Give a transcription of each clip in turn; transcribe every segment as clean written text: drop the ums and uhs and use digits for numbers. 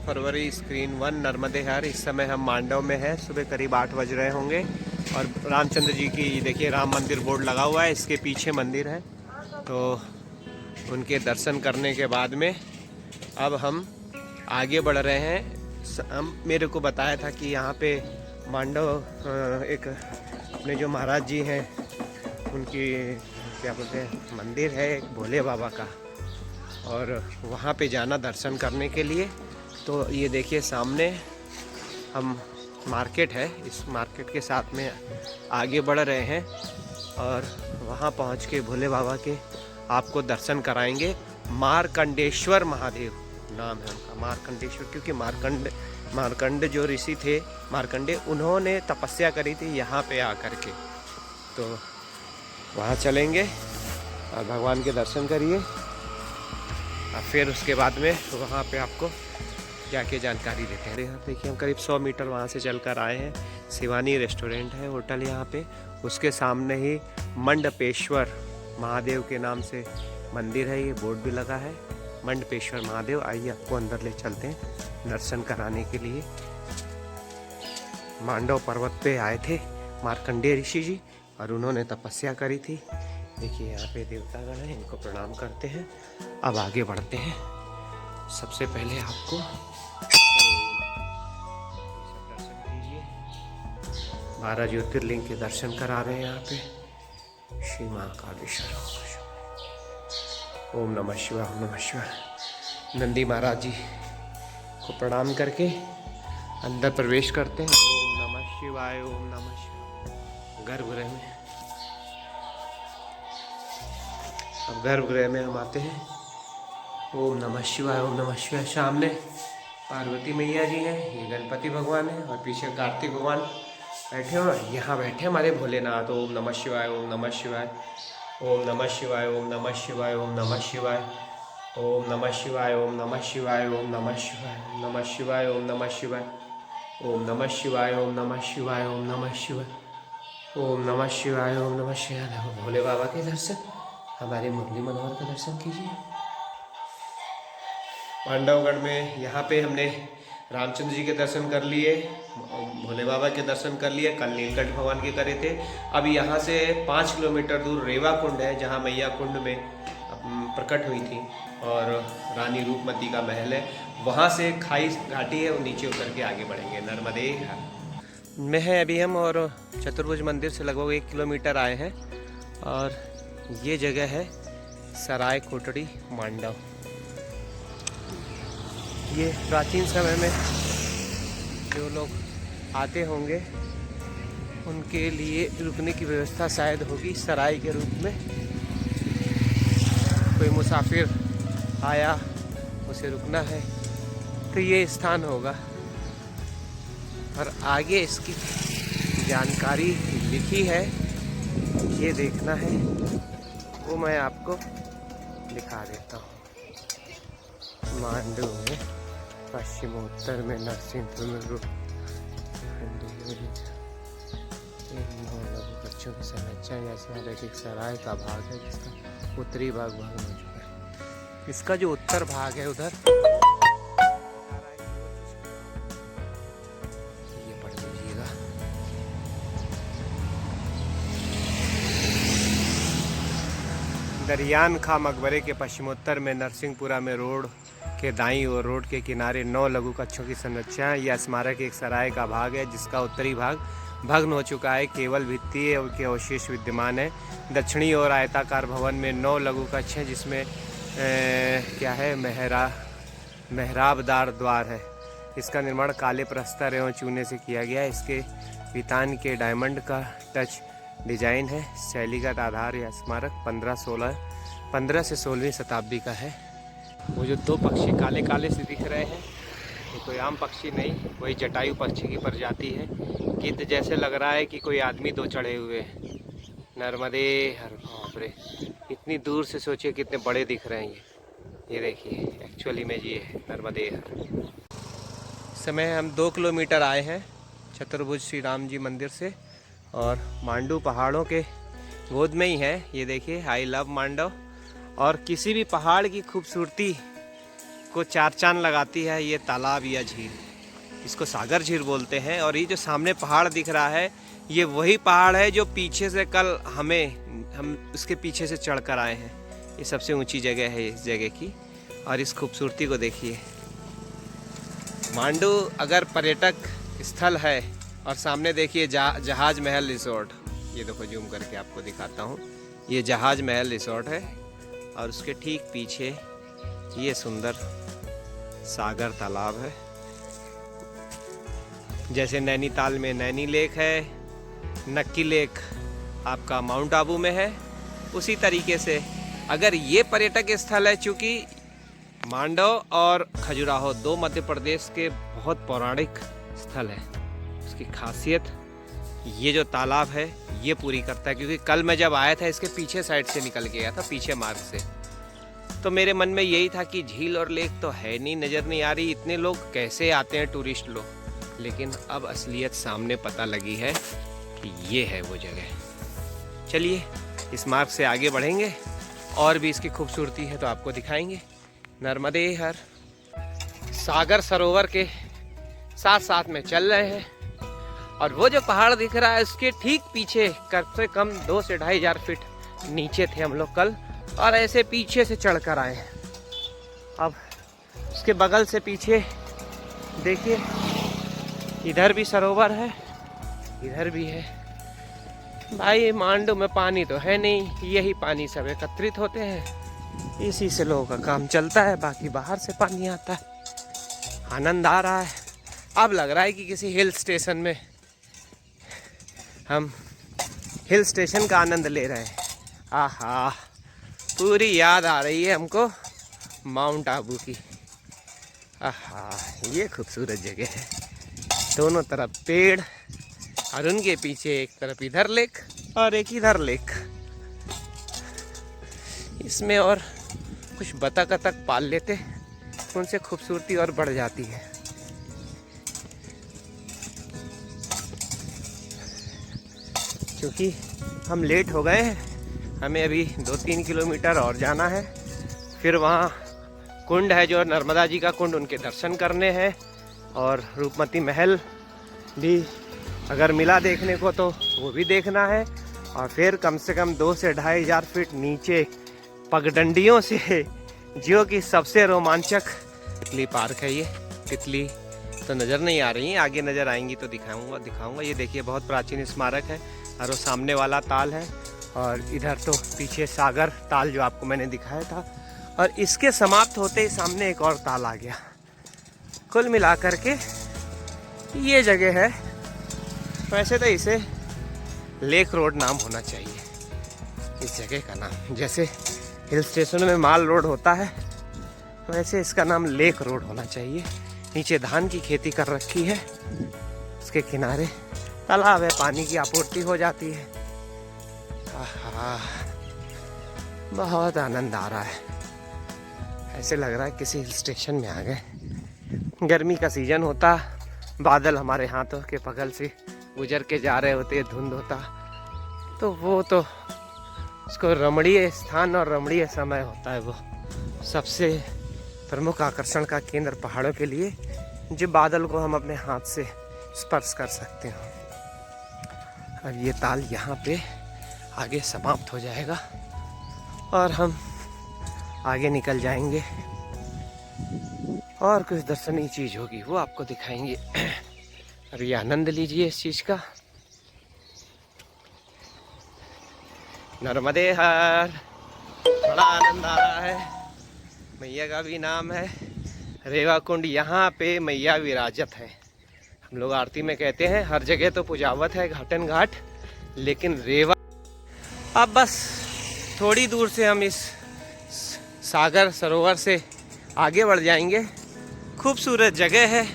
फरवरी screen 1 नर्मदे हर। इस समय हम मांडव में हैं, सुबह करीब 8 बज रहे होंगे और रामचंद्र जी की देखिए राम मंदिर बोर्ड लगा हुआ है, इसके पीछे मंदिर है। तो उनके दर्शन करने के बाद में अब हम आगे बढ़ रहे हैं। मेरे को बताया था कि यहाँ पे मांडव एक अपने जो महाराज जी हैं उनकी क्या बोलते हैं मंदिर है एक भोले बाबा का, और वहाँ पे जाना दर्शन करने के लिए। तो ये देखिए सामने हम मार्केट है, इस मार्केट के साथ में आगे बढ़ रहे हैं और वहाँ पहुँच के भोले बाबा के आपको दर्शन कराएंगे। मार्कंडेश्वर महादेव नाम है उनका, मार्कंडेश्वर, क्योंकि मार्कंड जो ऋषि थे मार्कंडे, उन्होंने तपस्या करी थी यहाँ पे आकर के। तो वहाँ चलेंगे और भगवान के दर्शन करिए और फिर उसके बाद में वहाँ पे आपको जाके जानकारी देते हैं। यहाँ देखिए हम करीब 100 मीटर वहाँ से चलकर आए हैं। शिवानी रेस्टोरेंट है, होटल यहाँ पे, उसके सामने ही मंडपेश्वर महादेव के नाम से मंदिर है, ये बोर्ड भी लगा है मंडपेश्वर महादेव। आइए आपको अंदर ले चलते हैं दर्शन कराने के लिए। मांडव पर्वत पे आए थे मार्कंडेय ऋषि जी और उन्होंने तपस्या करी थी। देखिए यहाँ पे देवतागण हैं, इनको प्रणाम करते हैं। अब आगे बढ़ते हैं। सबसे पहले आपको दर्शन कीजिए, 12 ज्योतिर्लिंग के दर्शन करा रहे हैं यहाँ पे। श्री महाकालेश्वर ओम नमः शिवाय, ओम नमः शिवाय। नंदी महाराज जी को प्रणाम करके अंदर प्रवेश करते हैं। ओम नमः शिवाय, ओम नमः शिवाय। गर्भगृह में, अब गर्भगृह में हम आते हैं। ओम नमः शिवाय, ओम नमः शिवाय। सामने पार्वती मैया जी हैं, ये गणपति भगवान है और पीछे कार्तिक भगवान बैठे हो। यहाँ बैठे हमारे भोलेनाथ। ओम नमः शिवाय, ओम नमः शिवाय, ओम नमः शिवाय, ओम नमः शिवाय, ओम नमः शिवाय, ओम नमः शिवाय, ओम नमः शिवाय, ओम नमः शिवाय, नमः शिवाय, ओम नमः शिवाय, ओम नमः शिवाय, ओम नमः शिवाय, ओम नमः शिवाय, ओम नमः शिवाय, ओम नमः शिवाय। भोले बाबा के दर्शन, हमारे मुरली मनोहर का दर्शन कीजिए। पांडवगढ़ में यहाँ पे हमने रामचंद्र जी के दर्शन कर लिए, भोले बाबा के दर्शन कर लिए, कल नीलकंठ भगवान के करे थे। अब यहाँ से 5 किलोमीटर दूर रेवा कुंड है, जहाँ मैया कुंड में प्रकट हुई थी और रानी रूपमती का महल है। वहाँ से खाई घाटी है, वो नीचे उतर के आगे बढ़ेंगे। नर्मदे में है अभी हम, और चतुर्भुज मंदिर से लगभग 1 किलोमीटर आए हैं और ये जगह है सराय कोटड़ी मांडव। ये प्राचीन समय में जो लोग आते होंगे उनके लिए रुकने की व्यवस्था शायद होगी सराय के रूप में। कोई मुसाफिर आया, उसे रुकना है तो ये स्थान होगा। और आगे इसकी जानकारी लिखी है, ये देखना है, वो मैं आपको दिखा देता हूँ। मांडू में पश्चिमोत्तर में नरसिंहपुर में बच्चों की संरचना एक सराय का भाग है, जिसका उत्तरी भाग हो चुका है। इसका जो उत्तर भाग है उधर ये पढ़ लीजिएगा। दरियान खां मकबरे के पश्चिमोत्तर में नरसिंहपुरा में रोड के दाईं और रोड के किनारे 9 लघु कक्षों की संरचना। यह स्मारक एक सराय का भाग है, जिसका उत्तरी भाग भग्न हो चुका है, केवल भित्ति के अवशेष विद्यमान है। दक्षिणी और आयताकार भवन में 9 लघु कक्ष हैं, जिसमें क्या है मेहराबदार द्वार है। इसका निर्माण काले प्रस्तर एवं चूने से किया गया है। इसके वितान के डायमंड का टच डिजाइन है। शैलीगत आधार यह स्मारक 15 से 16वीं शताब्दी का है। वो जो 2 पक्षी काले काले से दिख रहे हैं, ये कोई आम पक्षी नहीं, वही जटायु पक्षी की प्रजाति है। गिद्ध जैसे लग रहा है कि कोई आदमी 2 चढ़े हुए हैं। नर्मदे हर, बाप रे, इतनी दूर से सोचिए कितने बड़े दिख रहे हैं ये देखिए, एक्चुअली में ये है नर्मदे हर। इस समय हम 2 किलोमीटर आए हैं चतुर्भुज श्री राम जी मंदिर से और मांडू पहाड़ों के गोद में ही है। ये देखिए, आई लव मांडव। और किसी भी पहाड़ की खूबसूरती को चार चांद लगाती है ये तालाब या झील। इसको सागर झील बोलते हैं। और ये जो सामने पहाड़ दिख रहा है ये वही पहाड़ है जो पीछे से कल हम उसके पीछे से चढ़ कर आए हैं। ये सबसे ऊंची जगह है इस जगह की। और इस खूबसूरती को देखिए। मांडू अगर पर्यटक स्थल है और सामने देखिए जहाज महल रिसोर्ट। ये देखो जूम करके आपको दिखाता हूँ। ये जहाज महल रिसोर्ट है और उसके ठीक पीछे ये सुंदर सागर तालाब है। जैसे नैनीताल में नैनी लेक है, नक्की लेक आपका माउंट आबू में है, उसी तरीके से अगर ये पर्यटक स्थल है, चूँकि मांडव और खजुराहो दो मध्य प्रदेश के बहुत पौराणिक स्थल है, उसकी खासियत ये जो तालाब है ये पूरी करता है। क्योंकि कल मैं जब आया था इसके पीछे साइड से निकल के गया था, पीछे मार्ग से, तो मेरे मन में यही था कि झील और लेक तो है नहीं, नज़र नहीं आ रही, इतने लोग कैसे आते हैं टूरिस्ट लोग। लेकिन अब असलियत सामने पता लगी है कि ये है वो जगह। चलिए इस मार्ग से आगे बढ़ेंगे और भी इसकी खूबसूरती है तो आपको दिखाएंगे। नर्मदे हर सागर सरोवर के साथ साथ में चल रहे हैं। और वो जो पहाड़ दिख रहा है उसके ठीक पीछे कम से कम 2 से 2,500 फीट नीचे थे हम लोग कल, और ऐसे पीछे से चढ़ कर आए हैं। अब उसके बगल से पीछे देखिए, इधर भी सरोवर है, इधर भी है। भाई मांडू में पानी तो है नहीं, यही पानी सब एकत्रित होते हैं, इसी से लोगों का काम चलता है, बाकी बाहर से पानी आता है। आनंद आ रहा है। अब लग रहा है कि किसी हिल स्टेशन में हम हिल स्टेशन का आनंद ले रहे हैं। आहा, पूरी याद आ रही है हमको माउंट आबू की। आहा, ये खूबसूरत जगह है। दोनों तरफ पेड़ और उनके पीछे एक तरफ इधर लेक और एक इधर लेक। इसमें और कुछ बतख तक पाल लेते, उनसे खूबसूरती और बढ़ जाती है। क्योंकि हम लेट हो गए हैं, हमें अभी 2-3 किलोमीटर और जाना है। फिर वहाँ कुंड है जो नर्मदा जी का कुंड, उनके दर्शन करने हैं। और रूपमती महल भी अगर मिला देखने को तो वो भी देखना है। और फिर कम से कम 2 से 2,500 फीट नीचे पगडंडियों से, जो कि सबसे रोमांचक तितली पार्क है। ये तितली तो नज़र नहीं आ रही है, आगे नज़र आएंगी तो दिखाऊंगा। ये देखिए बहुत प्राचीन स्मारक है और वो सामने वाला ताल है, और इधर तो पीछे सागर ताल जो आपको मैंने दिखाया था, और इसके समाप्त होते ही सामने एक और ताल आ गया। कुल मिलाकर के ये जगह है। वैसे तो इसे लेक रोड नाम होना चाहिए इस जगह का नाम। जैसे हिल स्टेशन में माल रोड होता है, वैसे इसका नाम लेक रोड होना चाहिए। नीचे धान की खेती कर रखी है, उसके किनारे तालाब है, पानी की आपूर्ति हो जाती है। आहा, बहुत आनंद आ रहा है। ऐसे लग रहा है किसी हिल स्टेशन में आ गए। गर्मी का सीजन होता, बादल हमारे हाथों के बगल से गुजर के जा रहे होते, धुंध होता, तो वो तो उसको रमणीय स्थान और रमणीय समय होता है। वो सबसे प्रमुख आकर्षण का केंद्र पहाड़ों के लिए, जो बादल को हम अपने हाथ से स्पर्श कर सकते हैं। अब ये ताल यहाँ पे आगे समाप्त हो जाएगा और हम आगे निकल जाएंगे और कुछ दर्शनीय चीज़ होगी वो आपको दिखाएंगे। अभी आनंद लीजिए इस चीज़ का। नर्मदे हर, बड़ा आनंद आ रहा है। मैया का भी नाम है रेवा कुंड। यहाँ पे मैया विराजत है। हम लोग आरती में कहते हैं, हर जगह तो पुजावत है घाटन घाट, लेकिन रेवा। अब बस थोड़ी दूर से हम इस सागर सरोवर से आगे बढ़ जाएंगे। खूबसूरत जगह है,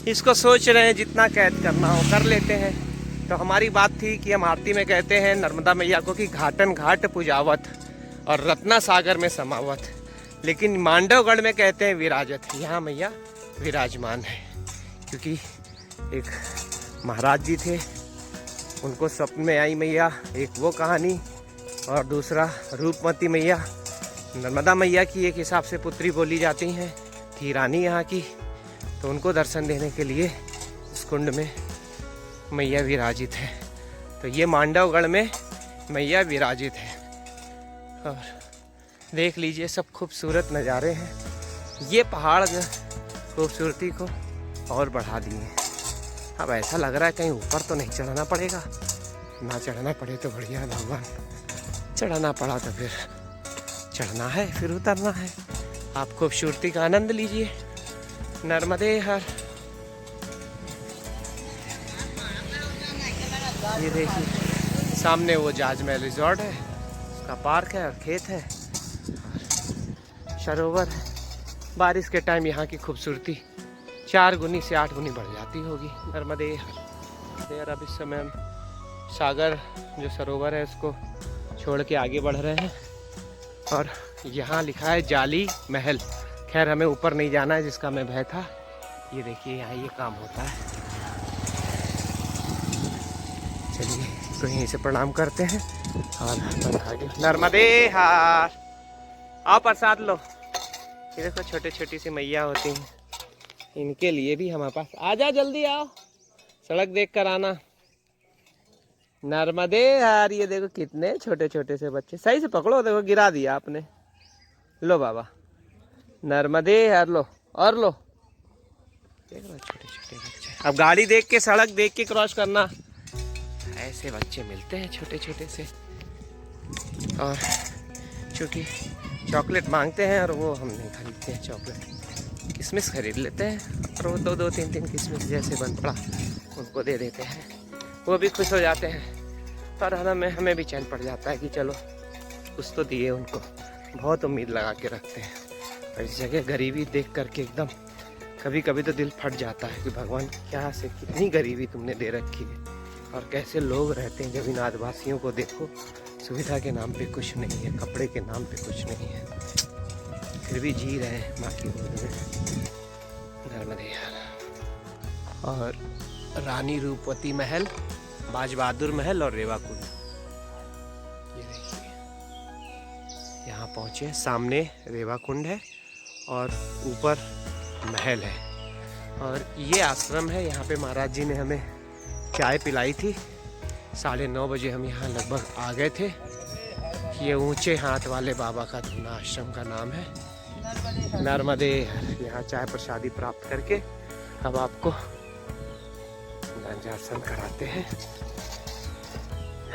इसको सोच रहे हैं जितना कैद करना हो कर लेते हैं। तो हमारी बात थी कि हम आरती में कहते हैं नर्मदा मैया को कि घाटन घाट पुजावत और रत्ना सागर में समावत, लेकिन मांडवगढ़ में कहते हैं विराजत। यहाँ मैया विराजमान है, क्योंकि एक महाराज जी थे, उनको स्वप्न में आई मैया, एक वो कहानी, और दूसरा रूपमती मैया नर्मदा मैया की एक हिसाब से पुत्री बोली जाती हैं, थी रानी यहाँ की, तो उनको दर्शन देने के लिए इस कुंड में मैया विराजित है। तो ये मांडवगढ़ में मैया विराजित है। और देख लीजिए सब खूबसूरत नज़ारे हैं। ये पहाड़ खूबसूरती को और बढ़ा दिए। अब ऐसा लग रहा है कहीं ऊपर तो नहीं चढ़ना पड़ेगा। ना चढ़ना पड़े तो बढ़िया भगवान, चढ़ना पड़ा तो फिर चढ़ना है, फिर उतरना है। आप खूबसूरती का आनंद लीजिए। नर्मदे हर। ये देखिए सामने वो जाजमहल रिजॉर्ट है, उसका पार्क है और खेत है, सरोवर है। बारिश के टाइम यहाँ की खूबसूरती 4 गुनी से 8 गुनी बढ़ जाती होगी। नर्मदे हर। अब इस समय हम सागर जो सरोवर है उसको छोड़ के आगे बढ़ रहे हैं। और यहाँ लिखा है जाली महल। खैर हमें ऊपर नहीं जाना है, जिसका मैं भय था। ये देखिए यहाँ ये काम होता है। चलिए तो यहीं से प्रणाम करते हैं और आगे। नर्मदे हार। आओ प्रसाद लो। ये देखो छोटे छोटी सी मैया होती हैं, इनके लिए भी हमारे पास। आजा जल्दी आओ, सड़क देख कर आना। नर्मदे हार। ये देखो कितने छोटे छोटे से बच्चे। सही से पकड़ो, देखो गिरा दिया आपने। लो बाबा नर्मदे हार लो और लो। देख लो छोटे छोटे बच्चे। अब गाड़ी देख के, सड़क देख के क्रॉस करना। ऐसे बच्चे मिलते हैं छोटे छोटे से। और चूँकि चॉकलेट मांगते हैं और वो हम नहीं खरीदते हैं चॉकलेट, किशमिश खरीद लेते हैं। और वो 2-2 3-3 किशमिश जैसे बन पड़ा उनको दे देते हैं, वो भी खुश हो जाते हैं। पर हमें भी चैन पड़ जाता है कि चलो कुछ तो दिए उनको। बहुत उम्मीद लगा के रखते हैं। और इस जगह गरीबी देख करके एकदम कभी कभी तो दिल फट जाता है कि भगवान क्या से कितनी गरीबी तुमने दे रखी है, और कैसे लोग रहते हैं। जब इन आदिवासियों को देखो, सुविधा के नाम पे कुछ नहीं है, कपड़े के नाम पे कुछ नहीं है, फिर भी जी रहे हैं माँ की गोद में। नर्मदे हार। और रानी रूपवती महल, बाज बहादुर महल और रेवा कुंड। ये देखिए यहाँ पहुँचे, सामने रेवा कुंड है और ऊपर महल है। और ये आश्रम है। यहाँ पे महाराज जी ने हमें चाय पिलाई थी। 9:30 बजे हम यहाँ लगभग आ गए थे। ये ऊंचे हाथ वाले बाबा का धूना आश्रम का नाम है। नर्मदे। यहाँ चाय प्रसादी प्राप्त करके अब आपको दर्शन कराते हैं।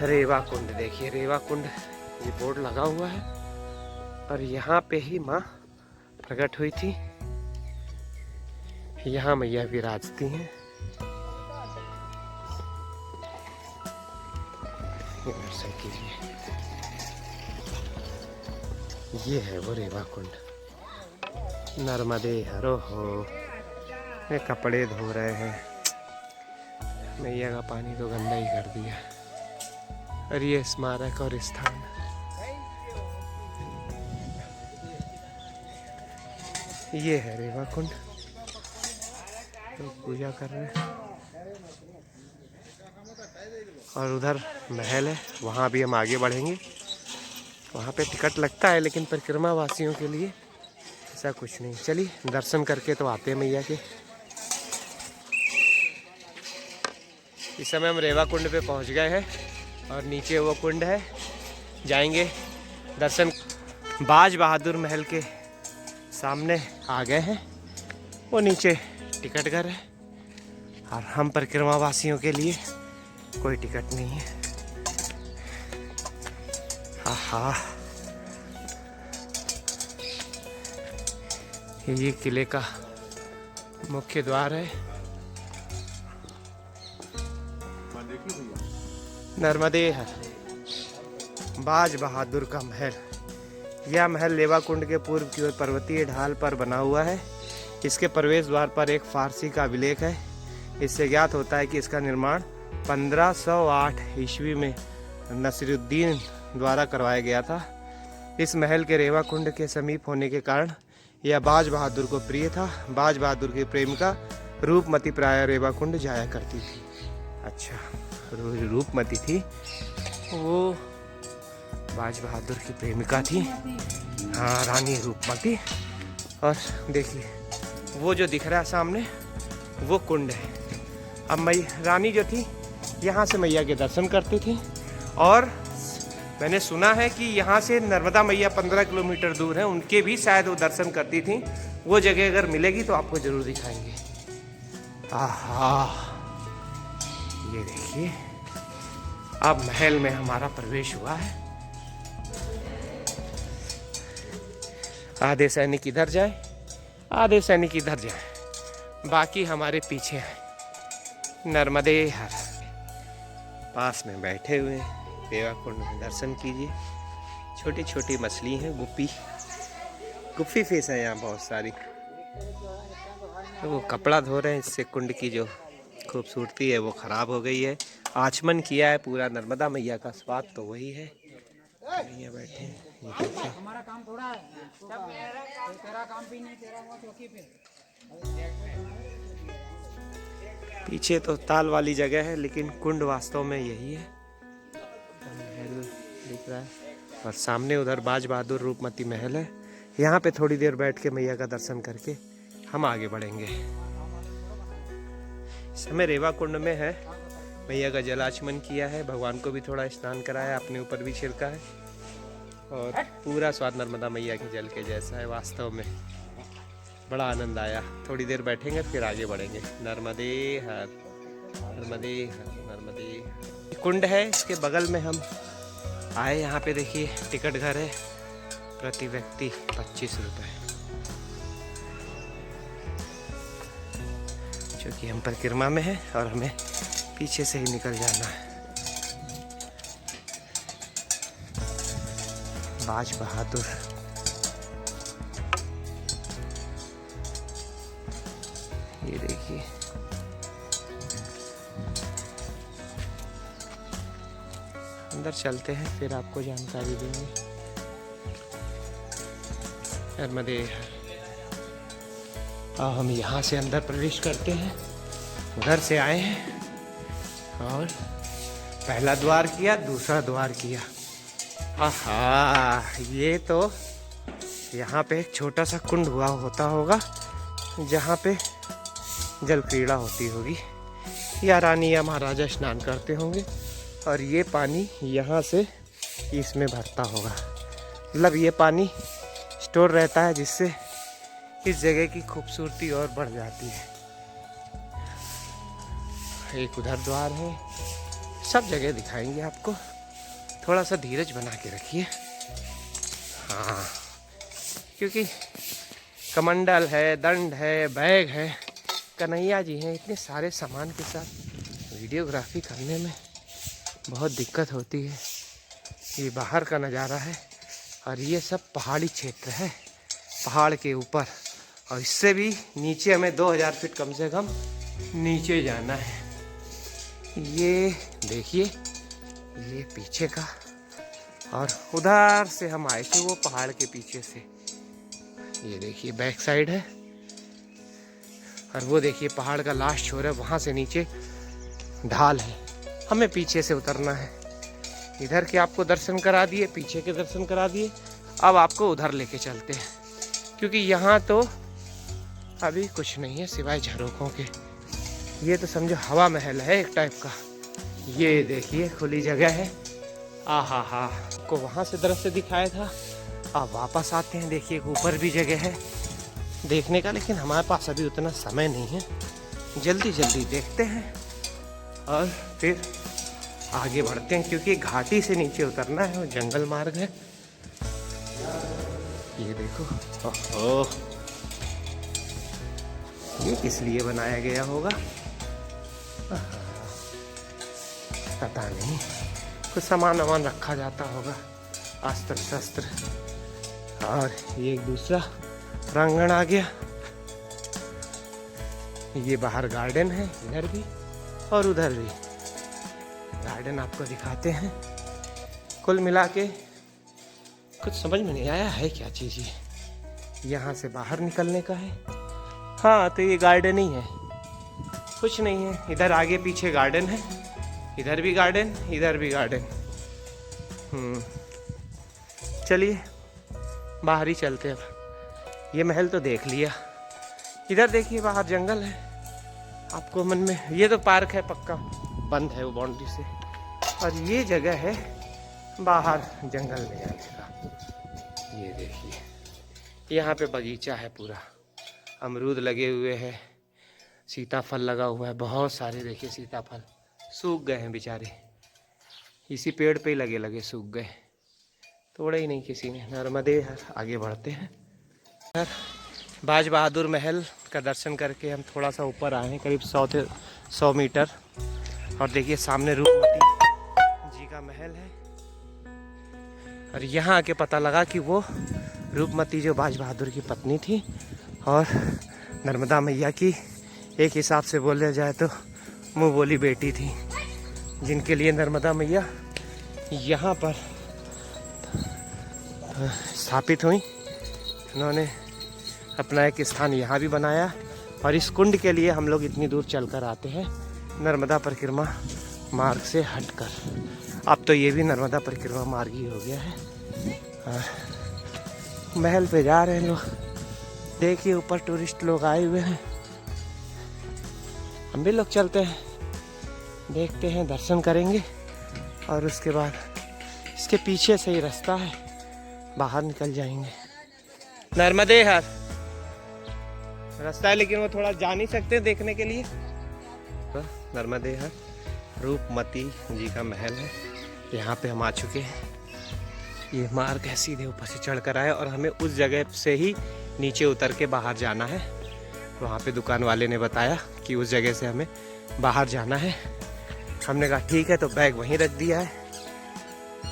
रेवा कुंड देखिए, रेवा कुंड ये बोर्ड लगा हुआ है। और यहाँ पे ही माँ प्रकट हुई थी। यहाँ मैया विराजती हैं। दर्शन कीजिए। ये है वो रेवा कुंड। नर्मदे हरो हो। ये कपड़े धो रहे हैं। मैया का पानी तो गंदा ही कर दिया। और ये स्मारक और स्थान, ये है रेवा कुंड। तो पूजा कर रहे हैं। और उधर महल है, वहाँ भी हम आगे बढ़ेंगे। वहाँ पे टिकट लगता है, लेकिन परिक्रमा वासियों के लिए ऐसा कुछ नहीं। चलिए दर्शन करके तो आते हैं मैया के। इस समय हम रेवा कुंड पे पहुँच गए हैं और नीचे वो कुंड है, जाएंगे दर्शन। बाज बहादुर महल के सामने आ गए हैं। वो नीचे टिकट घर है और हम परिक्रमा वासियों के लिए कोई टिकट नहीं है। आहा, ये किले का मुख्य द्वार है। नर्मदे हर। बाज बहादुर का महल। यह महल रेवा कुंड के पूर्व की ओर पर्वतीय ढाल पर बना हुआ है। इसके प्रवेश द्वार पर एक फारसी का अभिलेख है। इससे ज्ञात होता है कि इसका निर्माण 1508 ईस्वी में नसीरुद्दीन द्वारा करवाया गया था। इस महल के रेवा कुंड के समीप होने के कारण यह बाज बहादुर को प्रिय था। बाज बहादुर की प्रेमिका रूपमती प्राय रेवा कुंड जाया करती थी। अच्छा, रूपमती थी वो, बाज बहादुर की प्रेमिका थी। हाँ, रानी रूपमती। और देखिए वो जो दिख रहा है सामने वो कुंड है। अब मैया रानी जो थी यहाँ से मैया के दर्शन करती थी, और मैंने सुना है कि यहाँ से नर्मदा मैया 15 किलोमीटर दूर है, उनके भी शायद वो दर्शन करती थी। वो जगह अगर मिलेगी तो आपको जरूर दिखाएंगे। आहा, ये देखिए अब महल में हमारा प्रवेश हुआ है। आधे सैनिक इधर जाए, आधे सैनिक इधर जाए, बाकी हमारे पीछे है नर्मदे हर। पास में बैठे हुए पेवा कुंड में दर्शन कीजिए। छोटी छोटी मछली हैं, गुप्पी फिश है यहाँ बहुत सारी। तो वो कपड़ा धो रहे हैं, इससे कुंड की जो खूबसूरती है वो खराब हो गई है। आचमन किया है पूरा नर्मदा मैया का, स्वाद तो वही है। ये बैठे हैं, ये हमारा काम थोड़ा है, तेरा काम भी नहीं, तेरा हुआ चौकी पे। पीछे तो ताल वाली जगह है, लेकिन कुंड वास्तव में यही है। महल दिख रहा है, और सामने उधर बाज बहादुर रूपमती महल है। यहाँ पे थोड़ी देर बैठ के मैया का दर्शन करके हम आगे बढ़ेंगे। इस समय रेवा कुंड में है, मैया का जलाचमन किया है, भगवान को भी थोड़ा स्नान कराया, अपने ऊपर भी छिड़का है, और पूरा स्वाद नर्मदा मैया के जल के जैसा है। वास्तव में बड़ा आनंद आया। थोड़ी देर बैठेंगे फिर आगे बढ़ेंगे। नर्मदे हर, नर्मदे हर, नर्मदे हर। कुंड है, इसके बगल में हम आए। यहाँ पे देखिए टिकट घर है, प्रति व्यक्ति 25 रुपये। क्योंकि हम परिक्रमा में हैं और हमें पीछे से ही निकल जाना है। बाज बहादुर, ये देखिए अंदर चलते हैं, फिर आपको जानकारी देंगे। नर्मदे हम यहाँ से अंदर प्रवेश करते हैं। उधर से आए हैं और पहला द्वार किया, दूसरा द्वार किया। आहा, ये तो यहाँ पे एक छोटा सा कुंड हुआ होता होगा, जहाँ पे जल क्रीड़ा होती होगी, या रानी या महाराजा स्नान करते होंगे, और ये पानी यहाँ से इसमें भरता होगा। मतलब ये पानी स्टोर रहता है, जिससे इस जगह की खूबसूरती और बढ़ जाती है। एक उधर द्वार है, सब जगह दिखाएंगे आपको। थोड़ा सा धीरज बना के रखिए। हाँ, क्योंकि कमंडल है, दंड है, बैग है, कन्हैया जी हैं, इतने सारे सामान के साथ वीडियोग्राफी करने में बहुत दिक्कत होती है। ये बाहर का नज़ारा है, और ये सब पहाड़ी क्षेत्र है, पहाड़ के ऊपर, और इससे भी नीचे हमें 2000 फीट कम से कम नीचे जाना है। ये देखिए, ये पीछे का, और उधर से हम आए थे वो पहाड़ के पीछे से। ये देखिए बैक साइड है, और वो देखिए पहाड़ का लास्ट छोर है, वहाँ से नीचे ढाल है, हमें पीछे से उतरना है। इधर के आपको दर्शन करा दिए, पीछे के दर्शन करा दिए, अब आपको उधर लेके चलते हैं, क्योंकि यहाँ तो अभी कुछ नहीं है सिवाय झरोखों के। ये तो समझो हवा महल है एक टाइप का। ये देखिए खुली जगह है। आहा हा, को वहाँ से दृश्य दिखाया था। अब वापस आते हैं, देखिए ऊपर भी जगह है देखने का, लेकिन हमारे पास अभी उतना समय नहीं है। जल्दी जल्दी देखते हैं और फिर आगे बढ़ते हैं, क्योंकि घाटी से नीचे उतरना है और जंगल मार्ग है। ये देखो, ओहो, ये किस लिए बनाया गया होगा पता नहीं। कुछ सामान वामान रखा जाता होगा, अस्त्र शस्त्र। और ये एक दूसरा प्रांगण आ गया। ये बाहर गार्डन है, इधर भी और उधर भी गार्डन आपको दिखाते हैं। कुल मिला के कुछ समझ में नहीं आया है क्या चीज़ ये। यहाँ से बाहर निकलने का है। हाँ, तो ये गार्डन ही है, कुछ नहीं है। इधर आगे पीछे गार्डन है, इधर भी गार्डन, इधर भी गार्डन। चलिए बाहर ही चलते हैं। ये महल तो देख लिया। इधर देखिए बाहर जंगल है, आपको मन में, ये तो पार्क है पक्का, बंद है वो बाउंड्री से, और ये जगह है बाहर जंगल में जाने का। ये देखिए यहाँ पे बगीचा है पूरा, अमरूद लगे हुए हैं, सीताफल लगा हुआ है, बहुत सारे देखिए सीताफल सूख गए हैं बेचारे, इसी पेड़ पे ही लगे लगे सूख गए, तोड़े ही नहीं किसी ने। नर्मदे आगे बढ़ते हैं। बाज बहादुर महल का दर्शन करके हम थोड़ा सा ऊपर आए हैं, करीब 100 मीटर, और देखिए सामने रूपमती जी का महल है। और यहाँ आके पता लगा कि वो रूपमती जो बाज बहादुर की पत्नी थी और नर्मदा मैया की एक हिसाब से बोला जाए तो मुँह बोली बेटी थी, जिनके लिए नर्मदा मैया यहाँ पर स्थापित हुई। उन्होंने अपना एक स्थान यहाँ भी बनाया, और इस कुंड के लिए हम लोग इतनी दूर चलकर आते हैं नर्मदा परिक्रमा मार्ग से हटकर। अब तो ये भी नर्मदा परिक्रमा मार्ग ही हो गया है। और महल पे जा रहे हैं लोग, देखिए ऊपर टूरिस्ट लोग आए हुए हैं, हम भी लोग चलते हैं, देखते हैं, दर्शन करेंगे, और उसके बाद इसके पीछे से ही रास्ता है, बाहर निकल जाएंगे। नर्मदे हर रास्ता है, लेकिन वो थोड़ा जा नहीं सकते देखने के लिए। तो नर्मदे हर रूपमती जी का महल है, यहाँ पे हम आ चुके हैं। ये मार्ग है, सीधे ऊपर से चढ़ कर आए, और हमें उस जगह से ही नीचे उतर के बाहर जाना है। वहाँ पे दुकान वाले ने बताया कि उस जगह से हमें बाहर जाना है। हमने कहा ठीक है, तो बैग वहीं रख दिया है,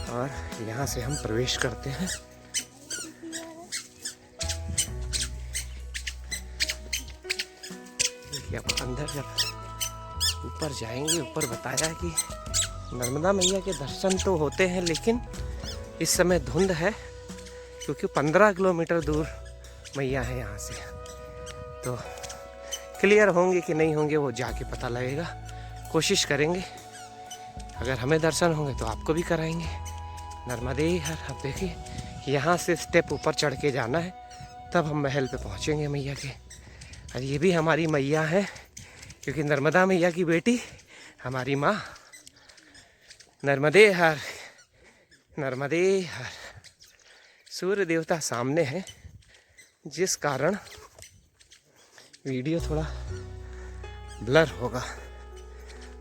और यहाँ से हम प्रवेश करते हैं। देखिए अब अंदर जब ऊपर जाएंगे, ऊपर बताया कि नर्मदा मैया के दर्शन तो होते हैं, लेकिन इस समय धुंध है, क्योंकि 15 किलोमीटर दूर मैया है यहाँ से। तो क्लियर होंगे कि नहीं होंगे वो जाके पता लगेगा, कोशिश करेंगे, अगर हमें दर्शन होंगे तो आपको भी कराएंगे। नर्मदे हर। अब देखिए यहाँ से स्टेप ऊपर चढ़ के जाना है, तब हम महल पे पहुँचेंगे मैया के। और ये भी हमारी मैया है, क्योंकि नर्मदा मैया की बेटी हमारी माँ। नर्मदे हर, नर्मदे हर। सूर्य देवता सामने है, जिस कारण वीडियो थोड़ा ब्लर होगा।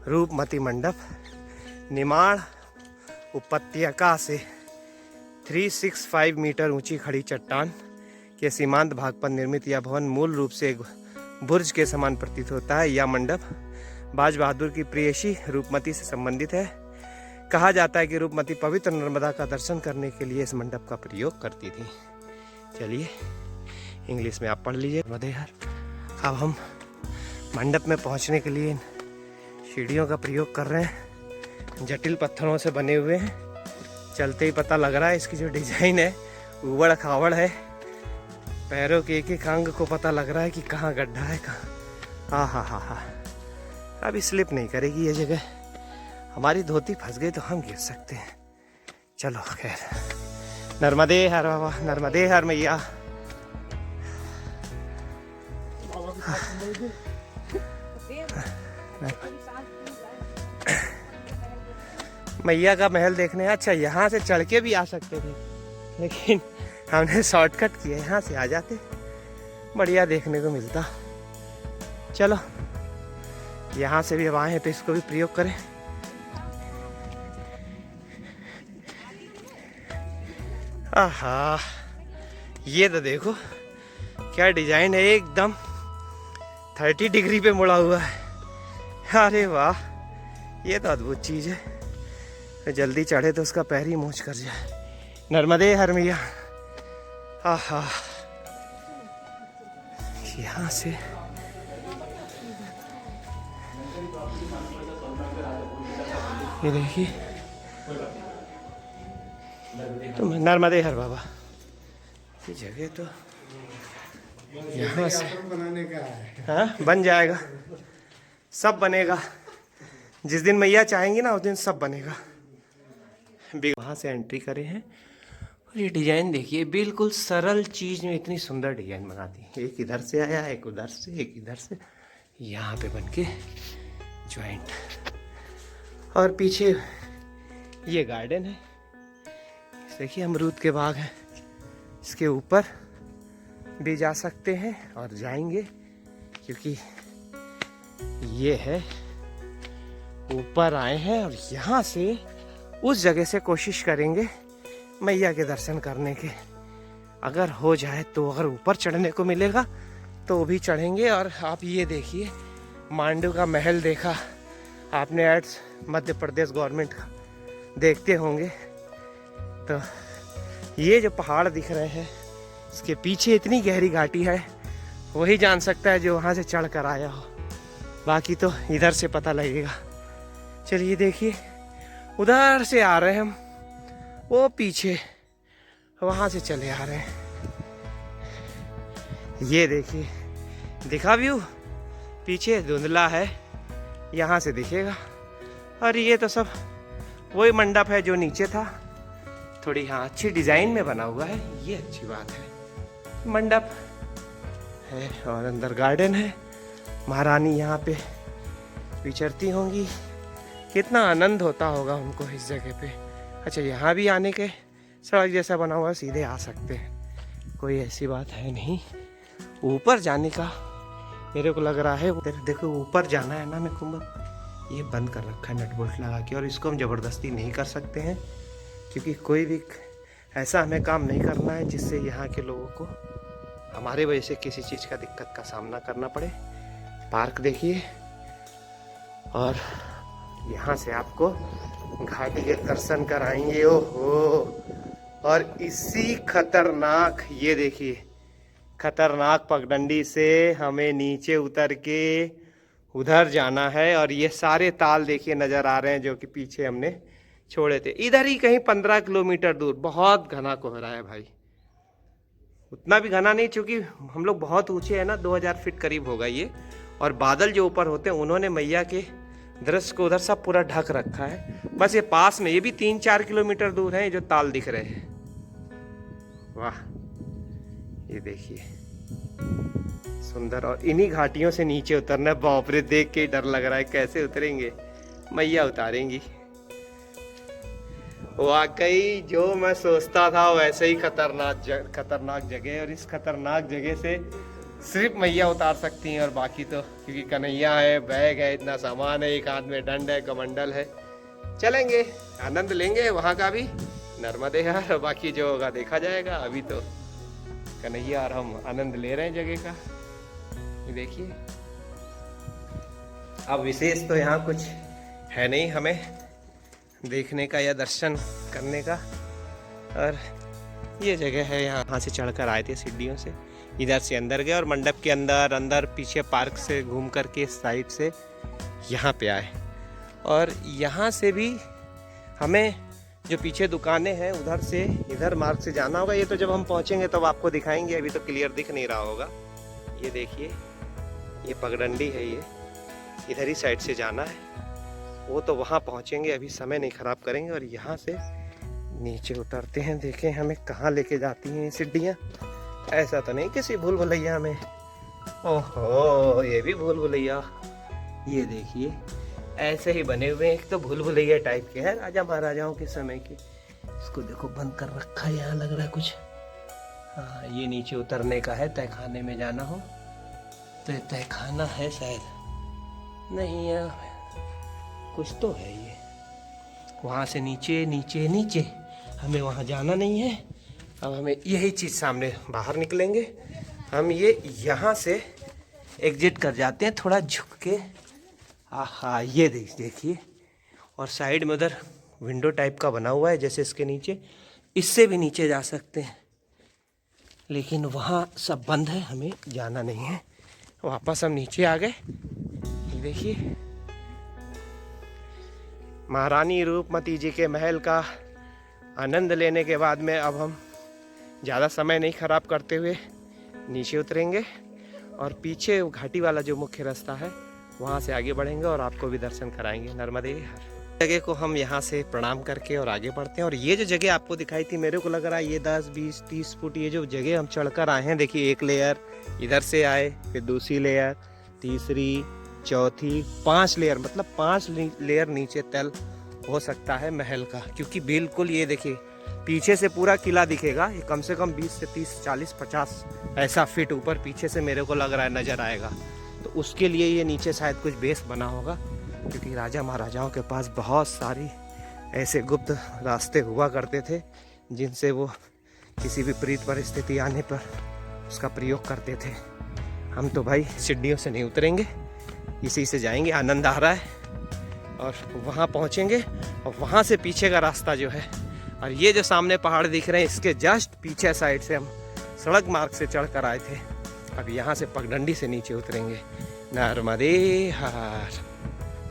रूपमती मंडप निमाड़ उपत्यका से 365 मीटर ऊंची खड़ी चट्टान के सीमांत भाग पर निर्मित यह भवन मूल रूप से एक बुर्ज के समान प्रतीत होता है। यह मंडप बाज बहादुर की प्रेयसी रूपमती से संबंधित है। कहा जाता है कि रूपमती पवित्र नर्मदा का दर्शन करने के लिए इस मंडप का प्रयोग करती थी। चलिए इंग्लिश में आप पढ़ लीजिए। मदेहर। अब हम मंडप में पहुंचने के लिए सीढ़ियों का प्रयोग कर रहे हैं, जटिल पत्थरों से बने हुए हैं। चलते ही पता लग रहा है इसकी जो डिजाइन है उबड़ खाबड़ है, पैरों के एक एक अंग को पता लग रहा है कि कहाँ गड्ढा है कहाँ। हा। अभी स्लिप नहीं करेगी ये जगह, हमारी धोती फंस गई तो हम गिर सकते हैं। चलो खैर, नर्मदे हर बाबा, नर्मदे हर मैया। मैया का महल देखने। अच्छा यहाँ से चढ़ के भी आ सकते थे, लेकिन हमने शॉर्टकट किया, यहाँ से आ जाते, बढ़िया देखने को मिलता। चलो यहाँ से भी अब आए हैं तो इसको भी प्रयोग करें। आहा, ये तो देखो क्या डिजाइन है, एकदम 30 डिग्री पे मुड़ा हुआ है। अरे वाह, ये तो अद्भुत चीज है। तो जल्दी चढ़े तो उसका पैर ही मोच कर जाए। नर्मदे हर मैया। आहा, यहाँ से ये देखिए, तो नर्मदे हर बाबा। ये जगह तो यहाँ से बनाने का है। हाँ, बन जाएगा, सब बनेगा। जिस दिन मैया चाहेंगी ना उस दिन सब बनेगा। वहाँ से एंट्री करे हैं और ये डिजाइन देखिए, बिल्कुल सरल चीज में इतनी सुंदर डिजाइन बनाती है। एक इधर से आया, एक उधर से, एक इधर से, यहाँ पे बन के ज्वाइंट। और पीछे ये गार्डन है, देखिए अमरूद के बाग हैं। इसके ऊपर भी जा सकते हैं और जाएंगे, क्योंकि ये है ऊपर आए हैं। और यहाँ से उस जगह से कोशिश करेंगे मैया के दर्शन करने के। अगर हो जाए तो, अगर ऊपर चढ़ने को मिलेगा तो वो भी चढ़ेंगे। और आप ये देखिए, मांडू का महल देखा आपने, एड्स मध्य प्रदेश गवर्नमेंट का देखते होंगे। तो ये जो पहाड़ दिख रहे हैं, इसके पीछे इतनी गहरी घाटी है, वही जान सकता है जो वहाँ से चढ़ कर आया हो। बाकी तो इधर से पता लगेगा। चलिए देखिए, उधर से आ रहे हैं हम, वो पीछे वहाँ से चले आ रहे हैं। ये देखिए, दिखा व्यू? पीछे धुंधला है, यहाँ से दिखेगा। और ये तो सब वही मंडप है जो नीचे था। थोड़ी हाँ अच्छी डिजाइन में बना हुआ है, ये अच्छी बात है। मंडप है और अंदर गार्डन है। महारानी यहाँ पे विचरती होंगी, कितना आनंद होता होगा उनको इस जगह पे। अच्छा, यहाँ भी आने के सड़क जैसा बना हुआ, सीधे आ सकते हैं, कोई ऐसी बात है नहीं। ऊपर जाने का मेरे को लग रहा है, देखो ऊपर जाना है ना मेरे को, ये बंद कर रखा है नट बोल्ट लगा के। और इसको हम ज़बरदस्ती नहीं कर सकते हैं, क्योंकि कोई भी ऐसा हमें काम नहीं करना है जिससे यहाँ के लोगों को हमारे वजह से किसी चीज़ का दिक्कत का सामना करना पड़े। पार्क देखिए, और यहाँ से आपको घाटी के दर्शन कराएंगे। ओहो, और इसी खतरनाक, ये देखिए खतरनाक पगडंडी से हमें नीचे उतर के उधर जाना है। और ये सारे ताल देखिए नज़र आ रहे हैं जो कि पीछे हमने छोड़े थे। इधर ही कहीं 15 किलोमीटर दूर बहुत घना कोहरा है भाई। उतना भी घना नहीं, चूँकि हम लोग बहुत ऊंचे हैं ना, 2000 फीट करीब होगा ये। और बादल जो ऊपर होते हैं, उन्होंने मैया के दृश्य को उधर सब पूरा ढक रखा है। बस ये पास में, ये भी 3-4 किलोमीटर दूर है जो ताल दिख रहे हैं। वाह, ये देखिए सुंदर। और इन्हीं घाटियों से नीचे उतरना, बाप रे, देख के डर लग रहा है कैसे उतरेंगे। मैया उतारेंगी। वाकई जो मैं सोचता था वैसे ही खतरनाक जगह। और इस खतरनाक जगह से सिर्फ मैया उतार सकती हैं, और बाकी तो क्योंकि कन्हैया है, बैग है, इतना सामान है, एक हाथ में डंड है, कमंडल है। चलेंगे, आनंद लेंगे वहाँ का भी, नर्मदे यार। बाकी जो होगा देखा जाएगा। अभी तो कन्हैया और हम आनंद ले रहे हैं जगह का। ये देखिए, अब विशेष तो यहाँ कुछ है नहीं हमें देखने का या दर्शन करने का। और ये जगह है, यहाँ से चढ़कर आए थे सीढ़ियों से, इधर से अंदर गए और मंडप के अंदर पीछे पार्क से घूम करके इस साइड से यहाँ पे आए। और यहाँ से भी हमें जो पीछे दुकानें हैं उधर से इधर मार्ग से जाना होगा। ये तो जब हम पहुँचेंगे तब आपको दिखाएंगे, अभी तो क्लियर दिख नहीं रहा होगा। ये देखिए, ये पगडंडी है, ये इधर ही साइड से जाना है। वो तो वहाँ पहुँचेंगे, अभी समय नहीं ख़राब करेंगे। और यहाँ से नीचे उतरते हैं, देखें हमें कहाँ लेके जाती हैं ये सीढ़ियाँ। ऐसा तो नहीं किसी भूल भुलैया में? ओहो, ये भी भूल भुलैया। ये देखिए, ऐसे ही बने हुए हैं, एक तो भूल भुलैया टाइप के हैं, राजा महाराजाओं के समय के। इसको देखो बंद कर रखा है, यहाँ लग रहा है कुछ। हाँ, ये नीचे उतरने का है, तहखाने में जाना हो तो तहखाना है शायद, नहीं है कुछ तो है ये। वहाँ से नीचे नीचे नीचे, हमें वहाँ जाना नहीं है। अब हमें यही चीज़ सामने बाहर निकलेंगे हम, ये यहाँ से एग्जिट कर जाते हैं थोड़ा झुक के। आहा, ये देखिए, और साइड में उधर विंडो टाइप का बना हुआ है जैसे इसके नीचे, इससे भी नीचे जा सकते हैं, लेकिन वहाँ सब बंद है, हमें जाना नहीं है। वापस हम नीचे आ गए। देखिए, महारानी रूपमती जी के महल का आनंद लेने के बाद में अब हम ज़्यादा समय नहीं ख़राब करते हुए नीचे उतरेंगे और पीछे घाटी वाला जो मुख्य रास्ता है वहाँ से आगे बढ़ेंगे और आपको भी दर्शन कराएंगे नर्मदे हर। जगह को हम यहाँ से प्रणाम करके और आगे बढ़ते हैं। और ये जो जगह आपको दिखाई थी, मेरे को लग रहा है ये 10, 20, 30 फुट ये जो जगह हम चढ़कर आए हैं, देखिए एक लेयर इधर से आए, फिर दूसरी लेयर, तीसरी, चौथी, 5 लेयर, मतलब 5 लेयर नीचे तल हो सकता है महल का। क्योंकि बिल्कुल ये देखिए पीछे से पूरा किला दिखेगा, ये कम से कम 20 से 30, 40, 50 ऐसा फीट ऊपर पीछे से मेरे को लग रहा है नज़र आएगा। तो उसके लिए ये नीचे शायद कुछ बेस बना होगा, क्योंकि राजा महाराजाओं के पास बहुत सारी ऐसे गुप्त रास्ते हुआ करते थे जिनसे वो किसी विपरीत परिस्थिति आने पर उसका प्रयोग करते थे। हम तो भाई सीढ़ियों से नहीं उतरेंगे, इसी से जाएंगे, आनंद आ रहा है। और वहाँ पहुँचेंगे और वहाँ से पीछे का रास्ता जो है, और ये जो सामने पहाड़ दिख रहे हैं इसके जस्ट पीछे साइड से हम सड़क मार्ग से चढ़ कर आए थे। अब यहाँ से पगडंडी से नीचे उतरेंगे। नर्मदे हर।